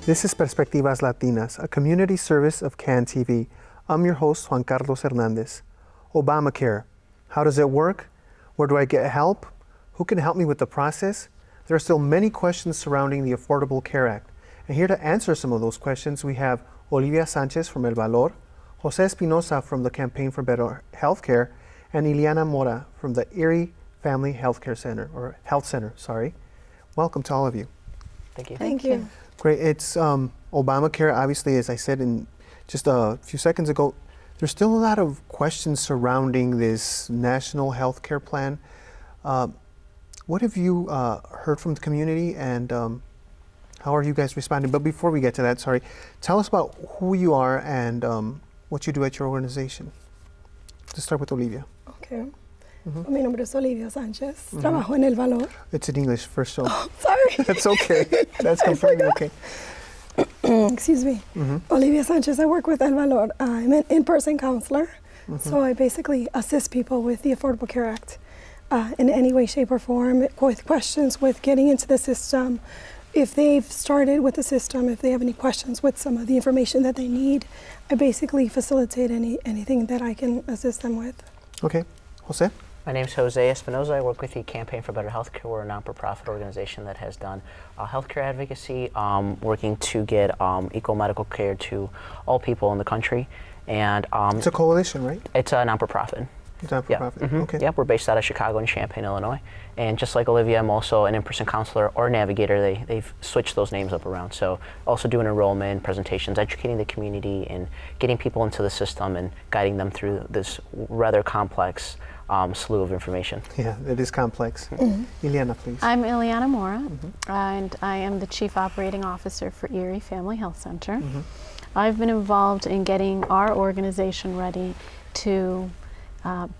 This is Perspectivas Latinas, a community service of CAN TV. I'm your host, Juan Carlos Hernandez. ObamaCare. How does it work? Where do I get help? Who can help me with the process? There are still many questions surrounding the Affordable Care Act. And here to answer some of those questions, we have Olivia Sanchez from El Valor, Jose Espinosa from the Campaign for Better Healthcare, and Ileana Mora from the Erie Family Healthcare Center, or Health Center, sorry. Welcome to all of you. Thank you. Thank you. Great. It's ObamaCare, obviously, as I said in just a few seconds ago, there's still a lot of questions surrounding this national health care plan. What have you heard from the community, and how are you guys responding? But before we get to that, sorry, tell us about who you are and what you do at your organization. Let's start with Olivia. Okay. Mi nombre es Olivia Sánchez. Trabajo en El Valor. It's in English first, so Oh, sorry. that's okay. That's completely okay. Excuse me. Olivia Sánchez. I work with El Valor. I'm an in-person counselor. So I basically assist people with the Affordable Care Act in any way, shape, or form, with questions with getting into the system. If they've started with the system, if they have any questions with some of the information that they need, I basically facilitate anything that I can assist them with. Okay. Jose? My name is Jose Espinosa. I work with the Campaign for Better Healthcare. We're a non-for-profit organization that has done healthcare advocacy, working to get equal medical care to all people in the country. And It's a coalition, right? it's a non-for-profit. It's not for profit. Okay. Yep, we're based out of Chicago and Champaign, Illinois. And just like Olivia, I'm also an in-person counselor or navigator. They've switched those names up around. So also doing enrollment, presentations, educating the community, and getting people into the system and guiding them through this rather complex slew of information. Yeah, it is complex. Ileana, please. I'm Ileana Mora, and I am the Chief Operating Officer for Erie Family Health Center. I've been involved in getting our organization ready to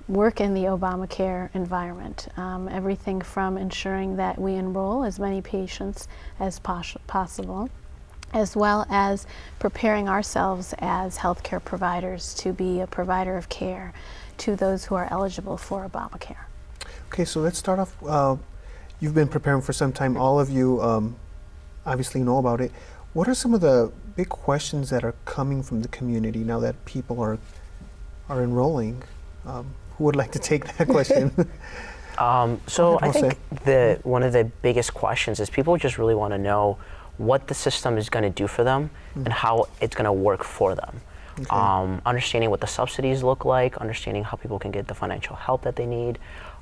work in the ObamaCare environment. Everything from ensuring that we enroll as many patients as possible, as well as preparing ourselves as healthcare providers to be a provider of care to those who are eligible for ObamaCare. Okay, so let's start off. You've been preparing for some time. All of you obviously know about it. What are some of the big questions that are coming from the community now that people are enrolling? Who would like to take that question? So I Jose. think one of the biggest questions is people just really want to know what the system is going to do for them and how it's going to work for them. Okay. Understanding what the subsidies look like, understanding how people can get the financial help that they need,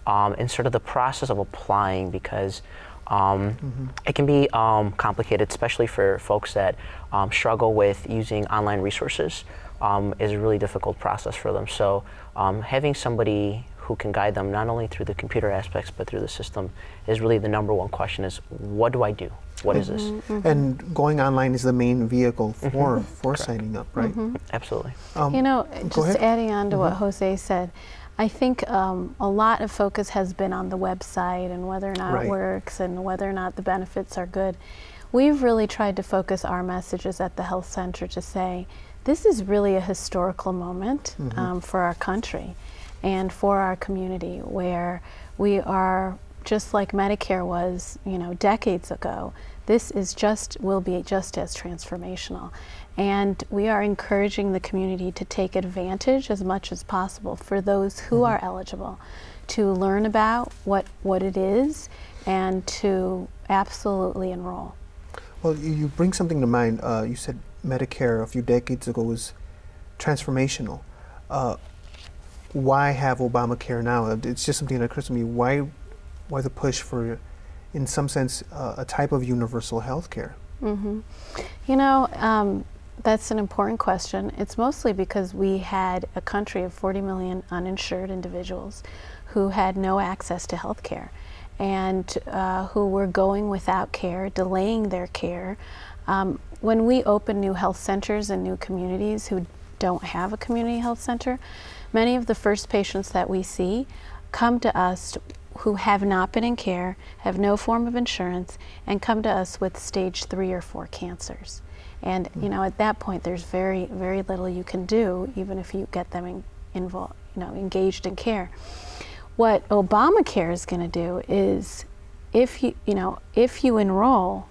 and sort of the process of applying, because it can be complicated, especially for folks that struggle with using online resources. Is a really difficult process for them. So having somebody who can guide them not only through the computer aspects but through the system is really the number one question: is what do I do? What is this? And going online is the main vehicle for signing up, right? Absolutely. You know, just ahead. adding on to what Jose said, I think a lot of focus has been on the website and whether or not Right. it works and whether or not the benefits are good. We've really tried to focus our messages at the health center to say, this is really a historical moment for our country and for our community, where we are, just like Medicare was, decades ago, this is will be just as transformational. And we are encouraging the community to take advantage as much as possible for those who are eligible to learn about what it is and to absolutely enroll. Well, you bring something to mind. You said Medicare a few decades ago was transformational. Why have ObamaCare now? It's just something that occurs to me. Why the push for, in some sense, a type of universal health care? That's an important question. It's mostly because we had a country of 40 million uninsured individuals who had no access to health care and who were going without care, delaying their care. When we open new health centers in new communities who don't have a community health center, many of the first patients that we see come to us who have not been in care, have no form of insurance, and come to us with stage 3 or 4 cancers. And at that point, there's very, very little you can do, even if you get them involved, engaged in care. What ObamaCare is going to do is, if you enroll,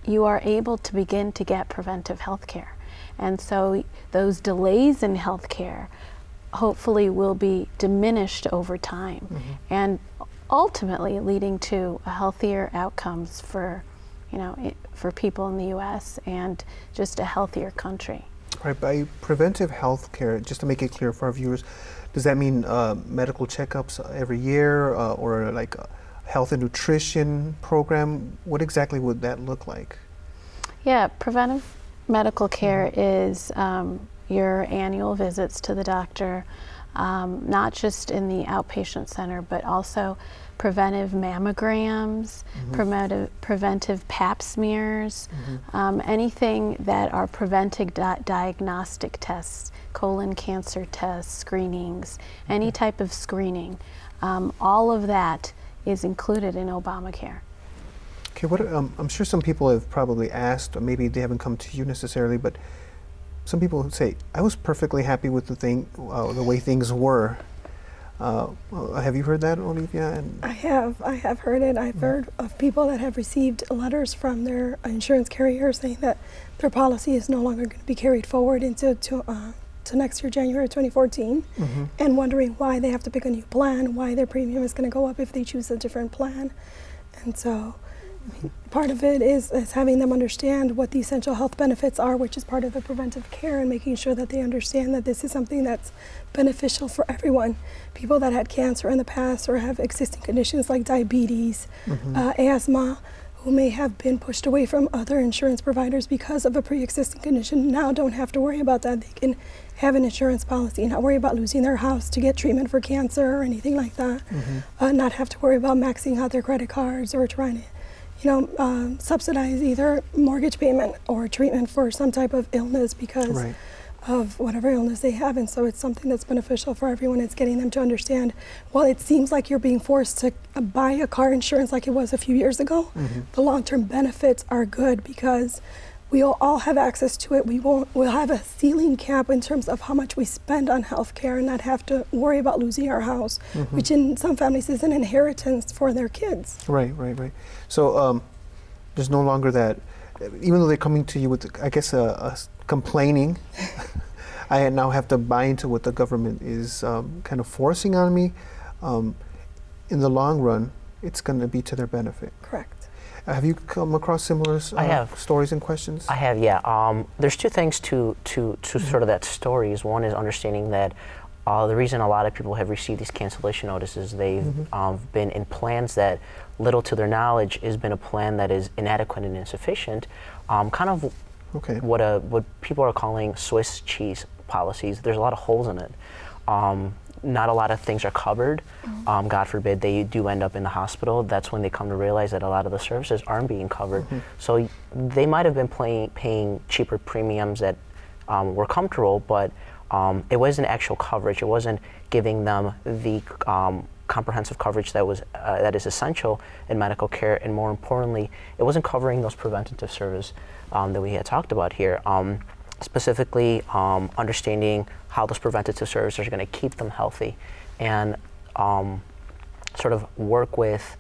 you are able to begin to get preventive health care. And so those delays in health care hopefully will be diminished over time, and ultimately leading to healthier outcomes for, for people in the U.S. and just a healthier country. Right, by preventive health care, just to make it clear for our viewers, does that mean medical checkups every year or like a health and nutrition program? What exactly would that look like? Yeah, preventive medical care is your annual visits to the doctor, not just in the outpatient center, but also preventive mammograms, preventive pap smears, anything that are preventive diagnostic tests, colon cancer tests, screenings, any type of screening. All of that is included in ObamaCare. Okay, I'm sure some people have probably asked, or maybe they haven't come to you necessarily, but some people say, I was perfectly happy with the way things were. Have you heard that, Olivia? I have heard it. I've heard of people that have received letters from their insurance carrier saying that their policy is no longer going to be carried forward into to next year, January 2014, and wondering why they have to pick a new plan, why their premium is going to go up if they choose a different plan. And so part of it is having them understand what the essential health benefits are, which is part of the preventive care, and making sure that they understand that this is something that's beneficial for everyone. People that had cancer in the past or have existing conditions like diabetes, asthma, who may have been pushed away from other insurance providers because of a pre-existing condition, now don't have to worry about that. They can have an insurance policy, not worry about losing their house to get treatment for cancer or anything like that, not have to worry about maxing out their credit cards or trying to subsidize either mortgage payment or treatment for some type of illness because of whatever illness they have. And so it's something that's beneficial for everyone. It's getting them to understand, while it seems like you're being forced to buy a car insurance like it was a few years ago, the long-term benefits are good because we'll all have access to it. We'll have a ceiling cap in terms of how much we spend on health care and not have to worry about losing our house, which in some families is an inheritance for their kids. Right. So there's no longer that, even though they're coming to you with, I guess, complaining, I now have to buy into what the government is kind of forcing on me. In the long run, it's going to be to their benefit. Correct. Have you come across similar stories and questions? I have, yeah. There's two things to sort of that story. One is understanding that the reason a lot of people have received these cancellation notices, they've been in plans that, little to their knowledge, has been a plan that is inadequate and insufficient. Kind of what people are calling Swiss cheese policies. There's a lot of holes in it. Not a lot of things are covered. God forbid they do end up in the hospital. That's when they come to realize that a lot of the services aren't being covered. So they might have been paying cheaper premiums that were comfortable, but it wasn't actual coverage. It wasn't giving them the comprehensive coverage that is essential in medical care, and more importantly, it wasn't covering those preventative services that we had talked about here. Specifically, understanding how those preventative services are going to keep them healthy, and sort of work with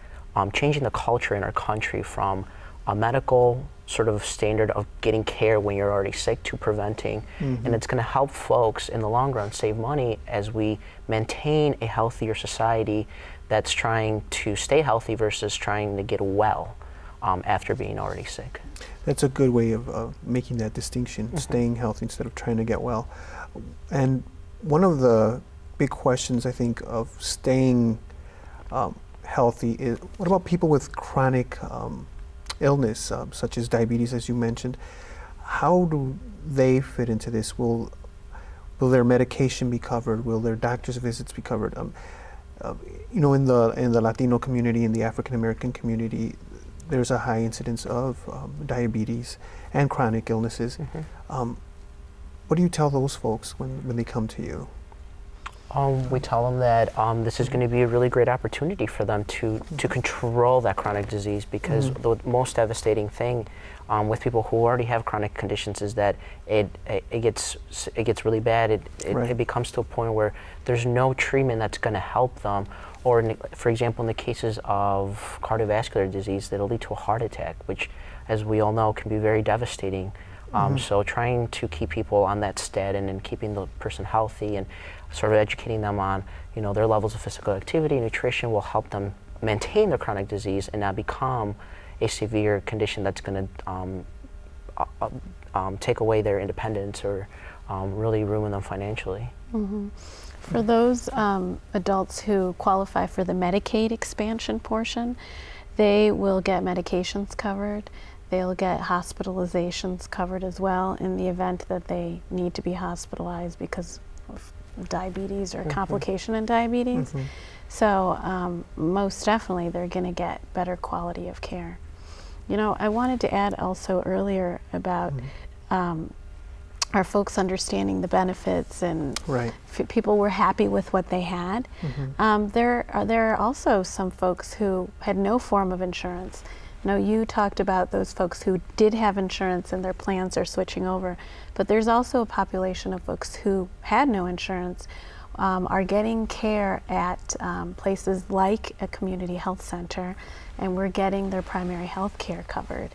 changing the culture in our country from a medical sort of standard of getting care when you're already sick to preventing. And it's going to help folks in the long run save money as we maintain a healthier society that's trying to stay healthy versus trying to get well after being already sick. That's a good way of making that distinction, staying healthy instead of trying to get well. And one of the big questions, I think, of staying healthy is, what about people with chronic illness, such as diabetes, as you mentioned? How do they fit into this? Will their medication be covered? Will their doctor's visits be covered? In the Latino community, in the African American community, there's a high incidence of diabetes and chronic illnesses. What do you tell those folks when they come to you? We tell them that this is going to be a really great opportunity for them to control that chronic disease, because the most devastating thing with people who already have chronic conditions is that it gets really bad. It becomes to a point where there's no treatment that's going to help them, or for example, in the cases of cardiovascular disease, that'll lead to a heart attack, which, as we all know, can be very devastating. So trying to keep people on that statin and keeping the person healthy and sort of educating them on, their levels of physical activity, nutrition will help them maintain their chronic disease and not become a severe condition that's going to take away their independence or really ruin them financially. For those adults who qualify for the Medicaid expansion portion, they will get medications covered. They'll get hospitalizations covered as well in the event that they need to be hospitalized because of diabetes or complication in diabetes. So most definitely they're going to get better quality of care. I wanted to add also earlier about our folks understanding the benefits and people were happy with what they had. There are also some folks who had no form of insurance. You talked about those folks who did have insurance and their plans are switching over, but there's also a population of folks who had no insurance, are getting care at places like a community health center, and we're getting their primary health care covered.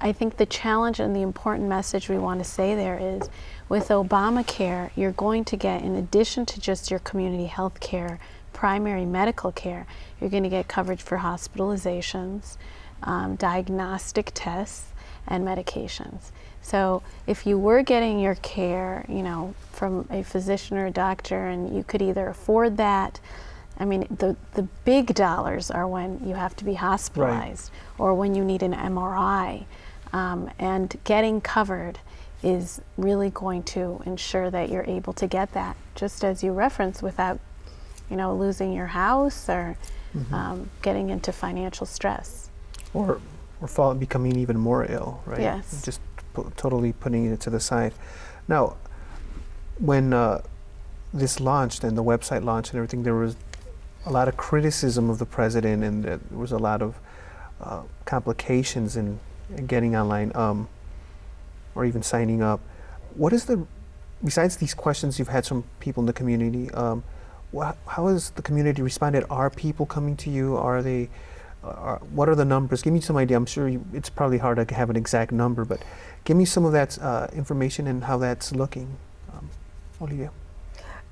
I think the challenge and the important message we want to say there is, with ObamaCare, you're going to get, in addition to just your community health care, primary medical care, you're going to get coverage for hospitalizations, diagnostic tests, and medications. So if you were getting your care, from a physician or a doctor, and you could either afford that, the big dollars are when you have to be hospitalized or when you need an MRI, and getting covered is really going to ensure that you're able to get that, just as you referenced, without losing your house or getting into financial stress. Or becoming even more ill, right? Yes. Just totally putting it to the side. Now, when this launched and the website launched and everything, there was a lot of criticism of the president, and there was a lot of complications in getting online or even signing up. What is besides these questions you've had from people in the community, how has the community responded? Are people coming to you? Are they? What are the numbers? Give me some idea. I'm sure it's probably hard to have an exact number, but give me some of that information and how that's looking. Olivia.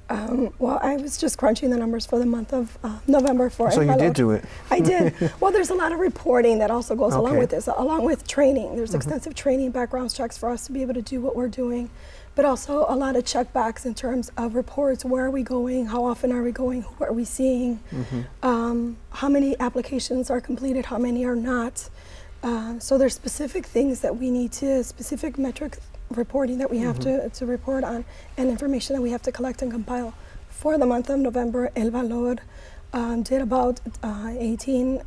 Well, I was just crunching the numbers for the month of November for So you Valor. did do it. I did. Well, there's a lot of reporting that also goes along with this, along with training. There's extensive training, background checks for us to be able to do what we're doing, but also a lot of checkbacks in terms of reports. Where are we going? How often are we going? Who are we seeing? How many applications are completed? How many are not? So there's specific things that we need to, specific metrics reporting that we have to report on, and information that we have to collect and compile. For the month of November, El Valor did about 18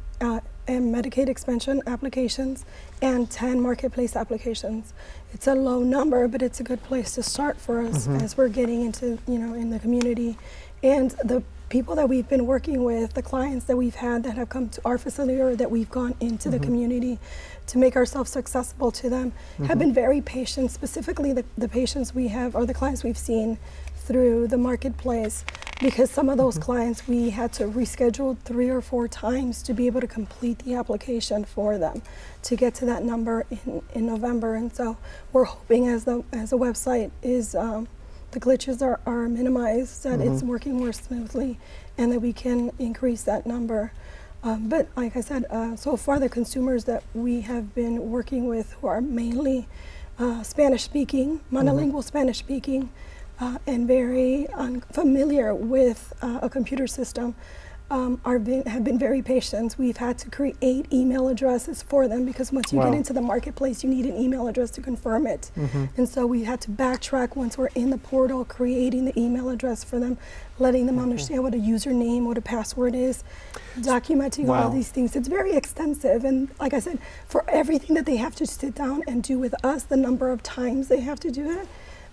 Medicaid expansion applications and 10 marketplace applications. It's a low number, but it's a good place to start for us as we're getting into, in the community. And the people that we've been working with, the clients that we've had that have come to our facility or that we've gone into the community to make ourselves accessible to them, have been very patient, specifically the patients we have or the clients we've seen through the marketplace, because some of those clients we had to reschedule 3 or 4 times to be able to complete the application for them to get to that number in November. And so we're hoping as the website is the glitches are minimized, that it's working more smoothly, and that we can increase that number. But like I said, so far the consumers that we have been working with, who are mainly Spanish-speaking, monolingual Spanish-speaking, and very familiar with a computer system, have been very patient. We've had to create email addresses for them, because once you get into the marketplace, you need an email address to confirm it. And so we had to backtrack once we're in the portal, creating the email address for them, letting them understand what a username, what a password is, documenting all these things. It's very extensive, and like I said, for everything that they have to sit down and do with us, the number of times they have to do it,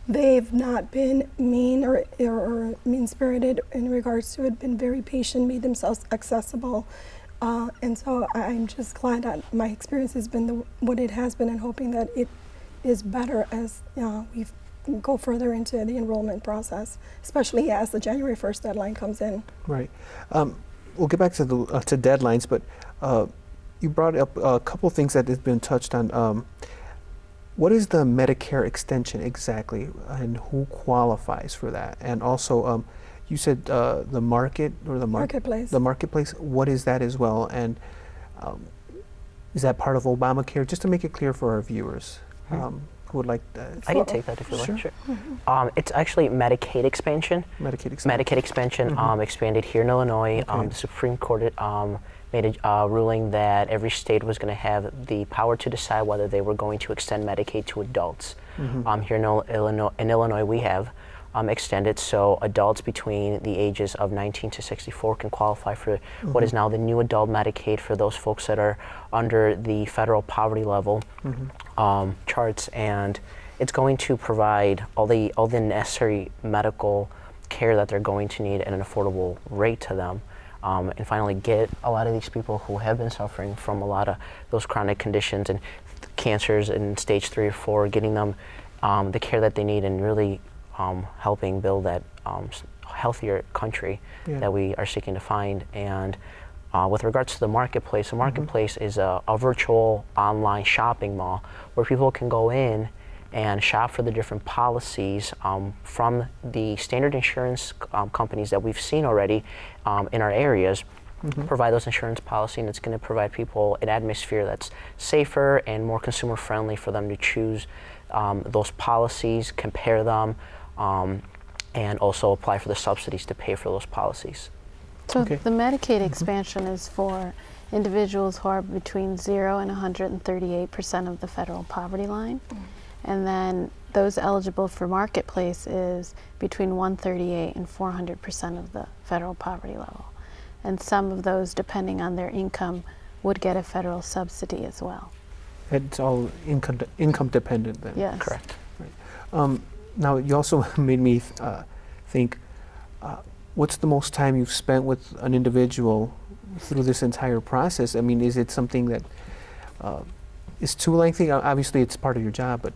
they've not been mean or mean-spirited in regards to it, been very patient, made themselves accessible. And so I'm just glad that my experience has been what it has been, and hoping that it is better as we've go further into the enrollment process, especially as the January 1st deadline comes in. Right. We'll get back to the to deadlines, but you brought up a couple things that have been touched on. What is the Medicare extension exactly, and who qualifies for that? And also, you said the market or the Marketplace. The marketplace. What is that as well? And is that part of ObamaCare? Just to make it clear for our viewers who would like that. I can take that if you Sure. like. Sure. It's actually Medicaid expansion. Medicaid extension. Medicaid expansion expanded here in Illinois. Okay. The Supreme Court made a ruling that every state was going to have the power to decide whether they were going to extend Medicaid to adults. Here in Illinois, we have extended, so adults between the ages of 19 to 64 can qualify for what is now the new adult Medicaid for those folks that are under the federal poverty level charts, and it's going to provide all the necessary medical care that they're going to need at an affordable rate to them. And finally get a lot of these people who have been suffering from a lot of those chronic conditions and cancers in stage 3 or 4, getting them the care that they need, and really helping build that healthier country that we are seeking to find. And with regards to the marketplace is a virtual online shopping mall where people can go in and shop for the different policies from the standard insurance companies that we've seen already in our areas, provide those insurance policy, and it's going to provide people an atmosphere that's safer and more consumer friendly for them to choose those policies, compare them, and also apply for the subsidies to pay for those policies. So Okay. the Medicaid expansion is for individuals who are between 0 and 138% of the federal poverty line. And then those eligible for Marketplace is between 138 and 400% of the federal poverty level. And some of those, depending on their income, would get a federal subsidy as well. It's all income dependent then. Yes. Correct. Now, you also made me think, what's the most time you've spent with an individual through this entire process? I mean, is it something that is too lengthy? Obviously, it's part of your job, but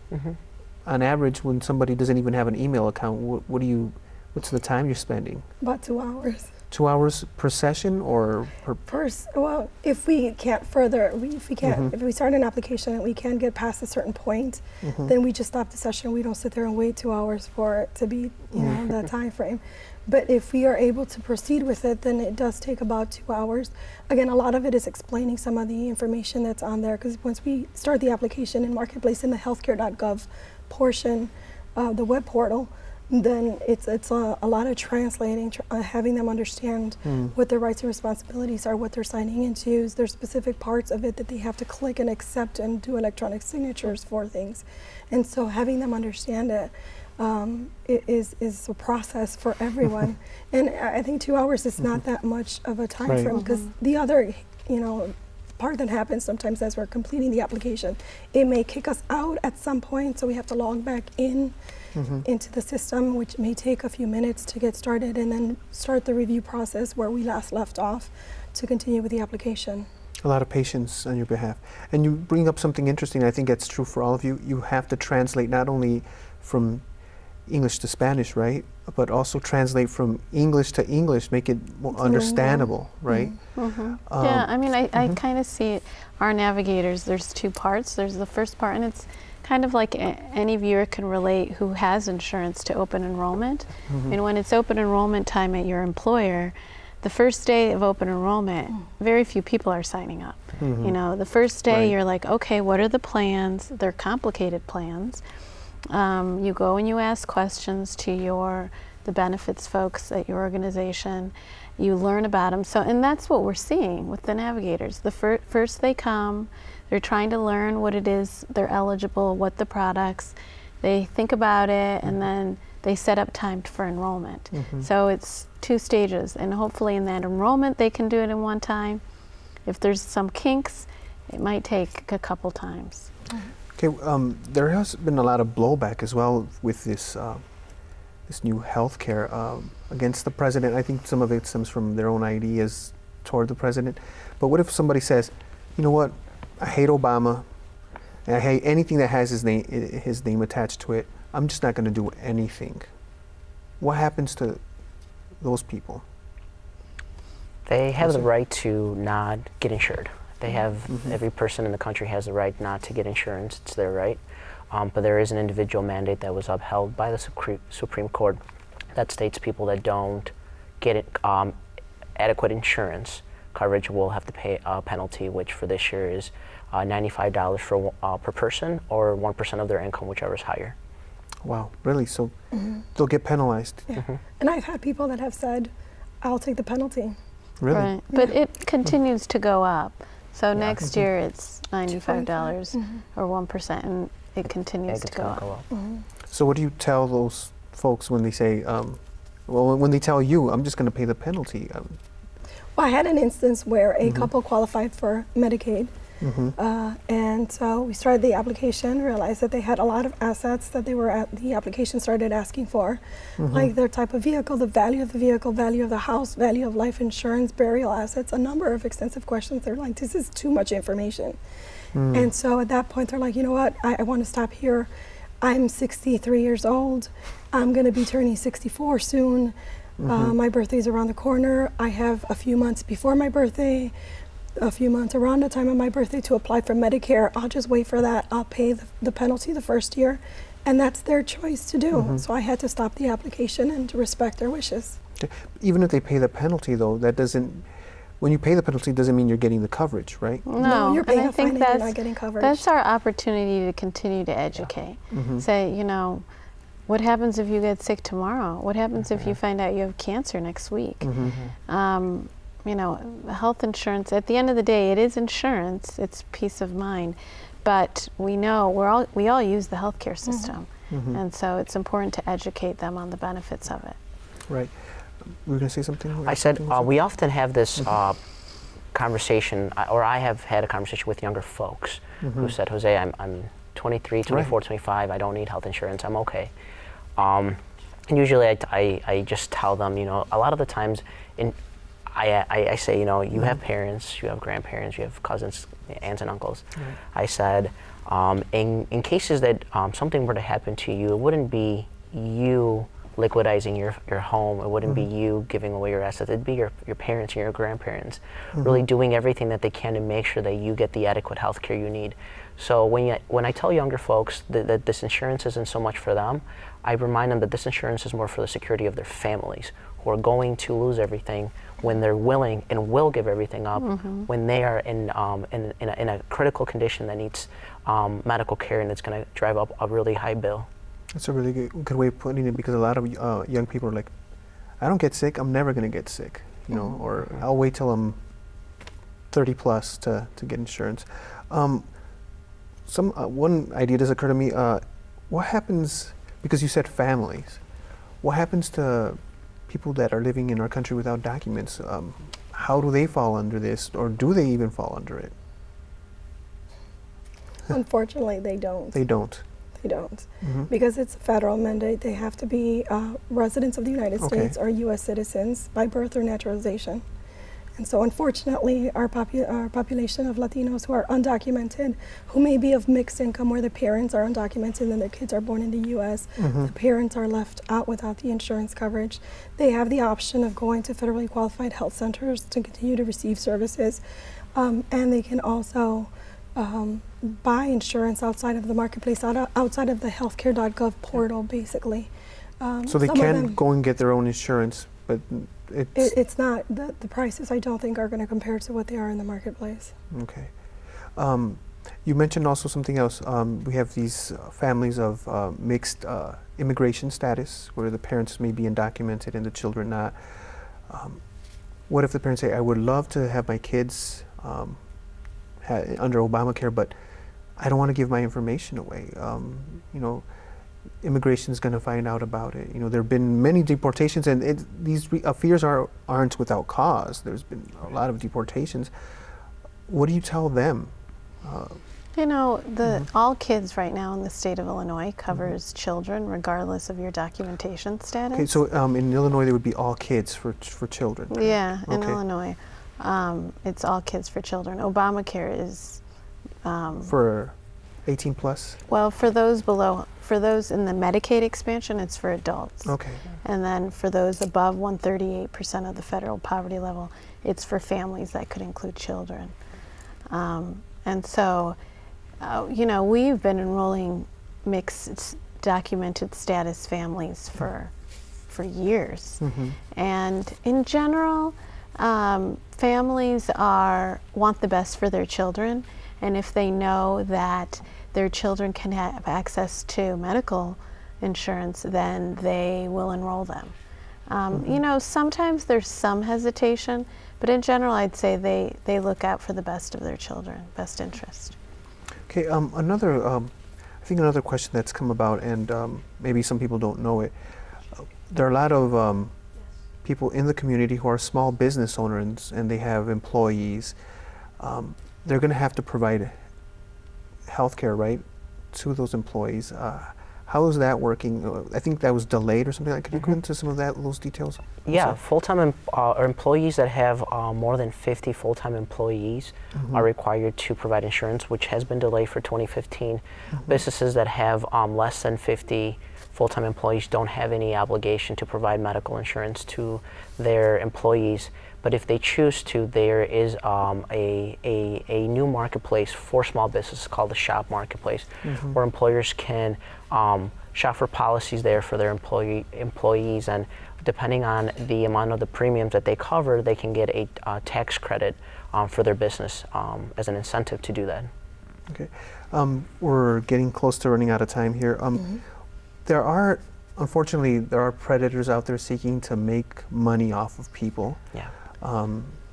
on average, when somebody doesn't even have an email account, what's the time you're spending? About 2 hours. 2 hours per session or per? Well, if we can't further, if we start an application and we can't get past a certain point, then we just stop the session. We don't sit there and wait 2 hours for it to be, that time frame. But if we are able to proceed with it, then it does take about 2 hours. Again, a lot of it is explaining some of the information that's on there, because once we start the application in Marketplace in the healthcare.gov portion, the web portal, then it's a lot of translating, having them understand what their rights and responsibilities are, what they're signing into. There's specific parts of it that they have to click and accept and do electronic signatures for things. And so having them understand it is a process for everyone. And I think 2 hours is not that much of a time Right. frame, because the other, part that happens sometimes as we're completing the application, it may kick us out at some point, so we have to log back in into the system, which may take a few minutes to get started, and then start the review process where we last left off to continue with the application. A lot of patience on your behalf. And you bring up something interesting. I think that's true for all of you. You have to translate not only from English to Spanish, right? But also translate from English to English, make it more understandable, right? Yeah, I mean, I kind of see it, our navigators, there's 2 parts. There's the first part, and it's kind of like any viewer can relate who has insurance to open enrollment. And when it's open enrollment time at your employer, the first day of open enrollment, very few people are signing up. The first day you're like, okay, what are the plans? They're complicated plans. You go and you ask questions to the benefits folks at your organization. You learn about them. And that's what we're seeing with the navigators. The first they come, they're trying to learn what it is they're eligible, what the products. They think about it, and then they set up time for enrollment. So it's 2 stages, and hopefully in that enrollment they can do it in one time. If there's some kinks, it might take a couple times. Okay, there has been a lot of blowback as well with this new health care against the president. I think some of it stems from their own ideas toward the president. But what if somebody says, you know what, I hate Obama, and I hate anything that has his name attached to it. I'm just not going to do anything. What happens to those people? They have the right to not get insured. They have, every person in the country has the right not to get insurance. It's their right. But there is an individual mandate that was upheld by the Supreme Court that states people that don't get adequate insurance coverage will have to pay a penalty, which for this year is $95 per person, or 1% of their income, whichever is higher. Wow, really? So they'll get penalized? Yeah. And I've had people that have said, I'll take the penalty. Really? Right. But it continues to go up. So next year it's $95 or 1%, and it continues to go up. So what do you tell those folks when they say, well, when they tell you, I'm just going to pay the penalty? Well, I had an instance where a couple qualified for Medicaid. And so we started the application, realized that they had a lot of assets that they were the application started asking for, like their type of vehicle, the value of the vehicle, value of the house, value of life insurance, burial assets, a number of extensive questions. They're like, this is too much information. And so at that point, they're like, you know what, I want to stop here. I'm 63 years old. I'm going to be turning 64 soon. My birthday's around the corner. I have a few months before my birthday, a few months around the time of my birthday to apply for Medicare. I'll just wait for that. I'll pay the penalty the first year. And that's their choice to do. So I had to stop the application and to respect their wishes. Even if they pay the penalty, though, that doesn't, when you pay the penalty, doesn't mean you're getting the coverage, right? No, you're paying and I a fine think and you're not getting coverage. that's our opportunity to continue to educate. Say, you know, what happens if you get sick tomorrow? What happens if you find out you have cancer next week? You know, health insurance, at the end of the day, it is insurance, it's peace of mind. But we know we all use the healthcare system. And so it's important to educate them on the benefits of it. Right. You were going to say something? I said we often have this conversation, or I have had a conversation with younger folks who said, Jose, I'm 23, 24, 25, I don't need health insurance, I'm okay. And usually I just tell them, you know, a lot of the times, I say, you know, you have parents, you have grandparents, you have cousins, aunts and uncles. I said, in cases that something were to happen to you, it wouldn't be you liquidizing your home, it wouldn't be you giving away your assets, it'd be your parents and your grandparents really doing everything that they can to make sure that you get the adequate health care you need. So when I tell younger folks that this insurance isn't so much for them, I remind them that this insurance is more for the security of their families, who are going to lose everything when they're willing and will give everything up when they are in a critical condition that needs medical care, and it's going to drive up a really high bill. That's a really good way of putting it, because a lot of young people are like, I don't get sick, I'm never going to get sick, you know, or I'll wait till I'm 30 plus to get insurance. One idea does occur to me, what happens, because you said families, what happens to people that are living in our country without documents? How do they fall under this, or do they even fall under it? Unfortunately, they don't. They don't. They don't. Because it's a federal mandate. They have to be residents of the United States or U.S. citizens by birth or naturalization. And so unfortunately, our population of Latinos who are undocumented, who may be of mixed income, where the parents are undocumented and their kids are born in the U.S., the parents are left out without the insurance coverage. They have the option of going to federally qualified health centers to continue to receive services. And they can also buy insurance outside of the marketplace, outside of the healthcare.gov portal, basically. So they can go and get their own insurance, but it's not, the prices I don't think are going to compare to what they are in the marketplace. Okay. You mentioned also something else. We have these families of mixed immigration status, where the parents may be undocumented and the children not. What if the parents say, I would love to have my kids under Obamacare, but I don't want to give my information away. You know, immigration is going to find out about it. You know, there have been many deportations, and these fears aren't without cause. There's been a lot of deportations. What do you tell them? You know, all kids right now in the state of Illinois covers children, regardless of your documentation status. Okay, so in Illinois, there would be all kids for children. Right? Yeah, in Illinois, it's all kids for children. Obamacare is for 18 plus? Well, for those in the Medicaid expansion, it's for adults. Okay. And then for those above 138% of the federal poverty level, it's for families that could include children. And so, we've been enrolling mixed documented status families for years. And in general, families want the best for their children, and if they know that their children can have access to medical insurance, then they will enroll them. Sometimes there's some hesitation, but in general, I'd say they look out for the best of their children, best interest. Okay, I think another question that's come about, and maybe some people don't know it, there are a lot of people in the community who are small business owners and they have employees. They're going to have to provide health care, right, to those employees. How is that working? I think that was delayed or something like that. Could you go into some of those details? Yeah, full-time employees that have more than 50 full-time employees are required to provide insurance, which has been delayed for 2015. Businesses that have less than 50 full-time employees don't have any obligation to provide medical insurance to their employees. But if they choose to, there is a new marketplace for small businesses called the Shop Marketplace, where employers can shop for policies there for their employees, and depending on the amount of the premiums that they cover, they can get a tax credit for their business as an incentive to do that. Okay, we're getting close to running out of time here. Unfortunately, there are predators out there seeking to make money off of people. Yeah.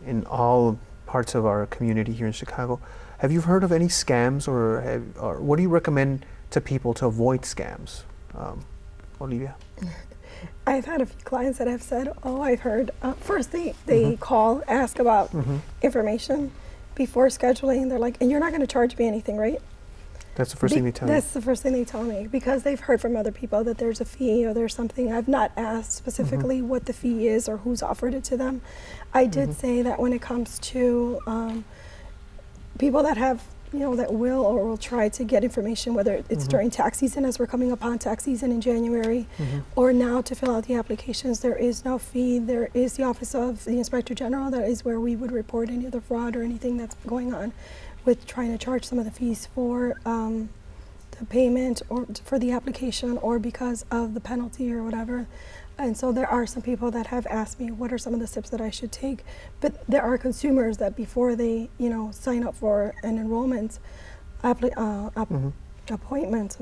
In all parts of our community here in Chicago. Have you heard of any scams, or what do you recommend to people to avoid scams? Olivia? I've had a few clients that have said, I've heard, first they call, ask about information before scheduling. They're like, and you're not going to charge me anything, right? That's the first thing they tell you? That's the first thing they tell me, because they've heard from other people that there's a fee or there's something. I've not asked specifically what the fee is or who's offered it to them. I did say that when it comes to people that have, that will try to get information, whether it's during tax season, as we're coming upon tax season in January, or now to fill out the applications, there is no fee. There is the Office of the Inspector General. That is where we would report any of the fraud or anything that's going on with trying to charge some of the fees for the payment or for the application, or because of the penalty or whatever. And so there are some people that have asked me, what are some of the steps that I should take? But there are consumers that before they, sign up for an enrollment appointment,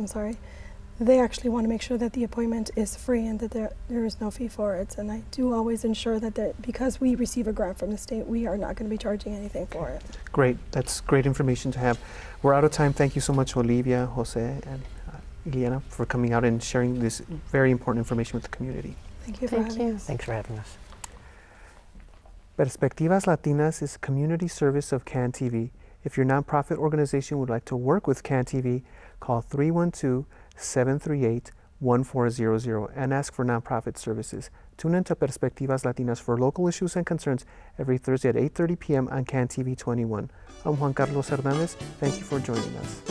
they actually want to make sure that the appointment is free and that there is no fee for it. And I do always ensure that because we receive a grant from the state, we are not going to be charging anything for it. Great. That's great information to have. We're out of time. Thank you so much, Olivia, Jose, and Ileana, for coming out and sharing this very important information with the community. Thank you for having us. Thanks for having us. Perspectivas Latinas is a community service of CAN TV. If your nonprofit organization would like to work with CAN TV, call 312-738-1400 and ask for nonprofit services. Tune in to Perspectivas Latinas for local issues and concerns every Thursday at 8:30 p.m. on CAN TV 21. I'm Juan Carlos Hernandez. Thank you for joining us.